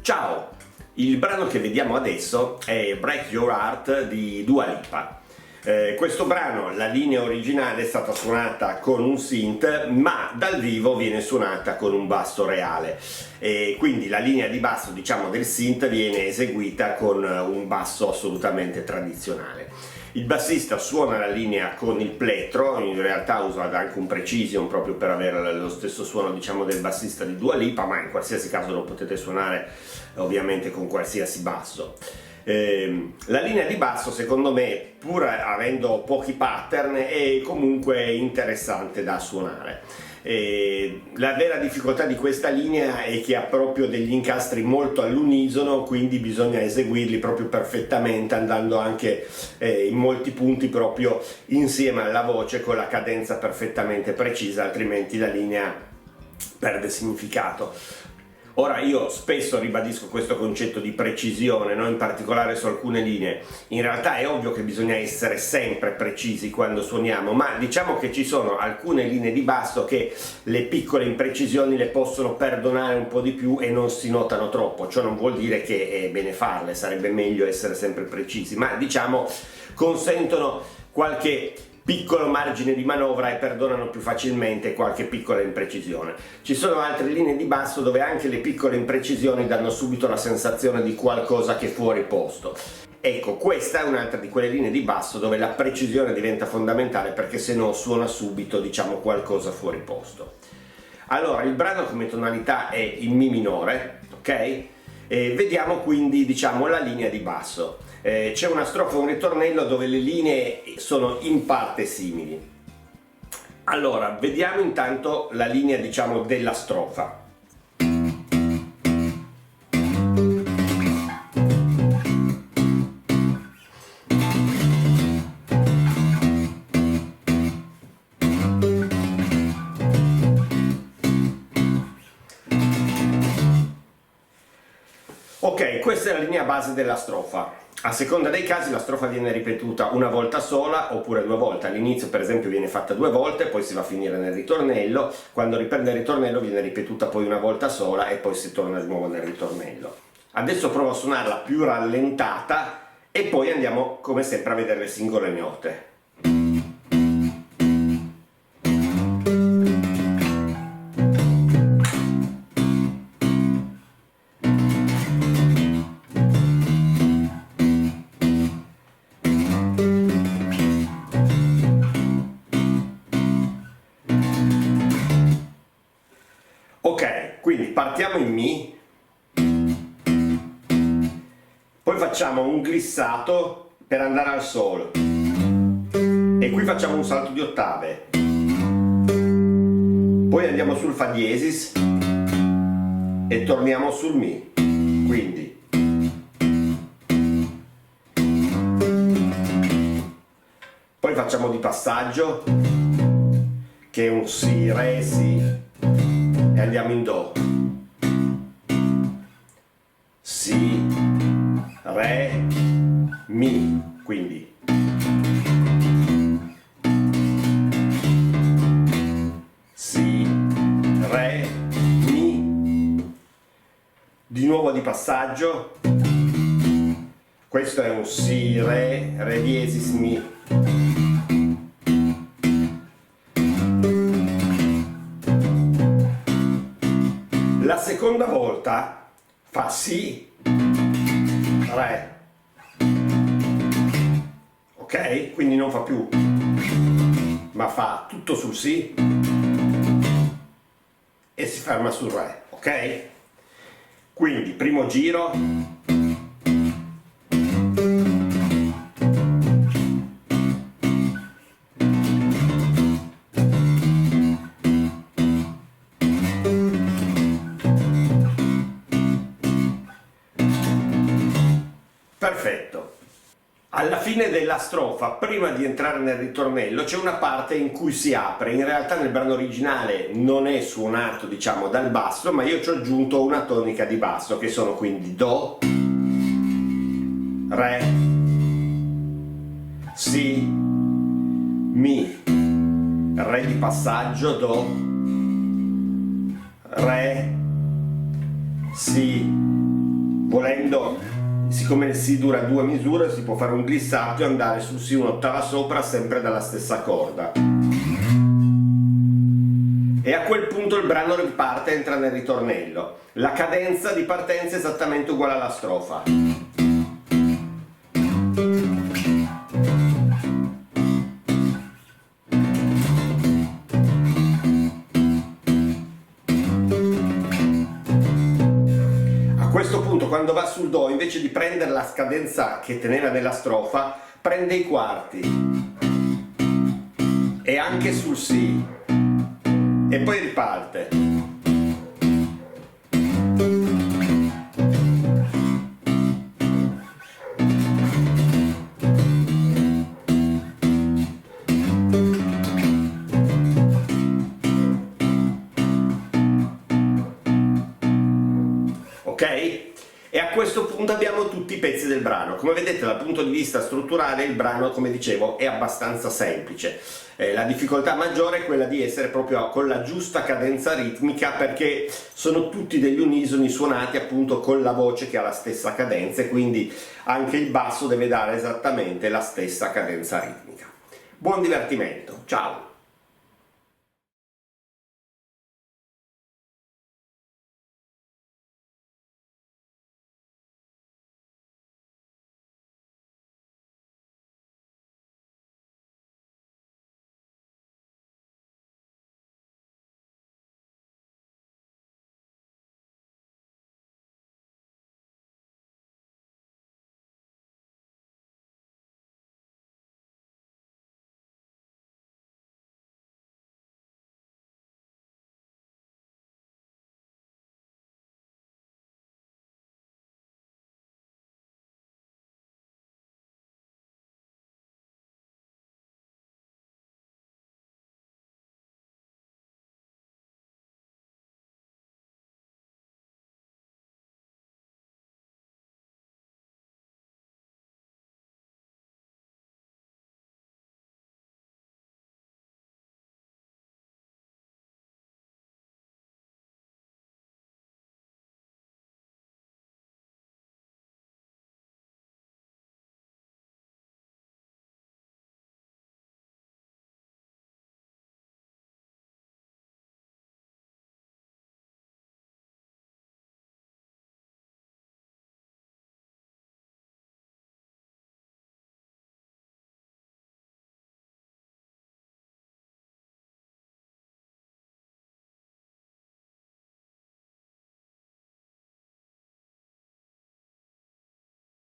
Ciao! Il brano che vediamo adesso è Break Your Heart di Dua Lipa. Questo brano, la linea originale è stata suonata con un synth, ma dal vivo viene suonata con un basso reale, e quindi la linea di basso, diciamo, del synth viene eseguita con un basso assolutamente tradizionale. Il bassista suona la linea con il plettro, in realtà usa anche un precision proprio per avere lo stesso suono, diciamo, del bassista di Dua Lipa, ma in qualsiasi caso lo potete suonare ovviamente con qualsiasi basso. La linea di basso, secondo me, pur avendo pochi pattern, è comunque interessante da suonare. La vera difficoltà di questa linea è che ha proprio degli incastri molto all'unisono, quindi bisogna eseguirli proprio perfettamente, andando anche in molti punti proprio insieme alla voce con la cadenza perfettamente precisa, altrimenti la linea perde significato. Ora, io spesso ribadisco questo concetto di precisione, no? In particolare su alcune linee. In realtà è ovvio che bisogna essere sempre precisi quando suoniamo, ma diciamo che ci sono alcune linee di basso che le piccole imprecisioni le possono perdonare un po' di più e non si notano troppo. Ciò non vuol dire che è bene farle, sarebbe meglio essere sempre precisi, ma diciamo consentono qualche piccolo margine di manovra e perdonano più facilmente qualche piccola imprecisione. Ci sono altre linee di basso dove anche le piccole imprecisioni danno subito la sensazione di qualcosa che è fuori posto. Ecco, questa è un'altra di quelle linee di basso dove la precisione diventa fondamentale, perché se no suona subito, diciamo, qualcosa fuori posto. Allora, il brano come tonalità è in Mi minore, ok? E vediamo quindi, diciamo, la linea di basso. C'è una strofa e un ritornello dove le linee sono in parte simili. Allora, vediamo intanto la linea, diciamo, della strofa. Ok, questa è la linea base della strofa. A seconda dei casi la strofa viene ripetuta una volta sola oppure due volte. All'inizio, per esempio, viene fatta due volte, poi si va a finire nel ritornello. Quando riprende il ritornello viene ripetuta poi una volta sola e poi si torna di nuovo nel ritornello. Adesso provo a suonarla più rallentata e poi andiamo come sempre a vedere le singole note. Ok, quindi partiamo in Mi, poi facciamo un glissato per andare al Sol e qui facciamo un salto di ottave, poi andiamo sul Fa diesis e torniamo sul Mi, quindi poi facciamo di passaggio che è un Si, Re, Si e andiamo in Do, Si, Re, Mi, quindi Si, Re, Mi, di nuovo di passaggio, questo è un Si, Re, Re diesis, Mi. La seconda volta fa Si, Re, ok? Quindi non fa più, ma fa tutto sul Si e si ferma sul Re, ok? Quindi primo giro, perfetto. Alla fine della strofa, prima di entrare nel ritornello, c'è una parte in cui si apre. In realtà nel brano originale non è suonato, diciamo, dal basso, ma io ci ho aggiunto una tonica di basso, che sono quindi Do, Re, Si, Mi, Re di passaggio, Do, Re, Si, Volendo, siccome il Si dura 2 misure, si può fare un glissando e andare sul Si un'ottava sopra, sempre dalla stessa corda. E a quel punto il brano riparte e entra nel ritornello. La cadenza di partenza è esattamente uguale alla strofa. A questo punto, quando va sul Do, invece di prendere la scadenza che teneva nella strofa, prende i quarti e anche sul Si e poi riparte. Ok? E a questo punto abbiamo tutti i pezzi del brano. Come vedete, dal punto di vista strutturale il brano, come dicevo, è abbastanza semplice. La difficoltà maggiore è quella di essere proprio con la giusta cadenza ritmica, perché sono tutti degli unisoni suonati appunto con la voce che ha la stessa cadenza, e quindi anche il basso deve dare esattamente la stessa cadenza ritmica. Buon divertimento, ciao!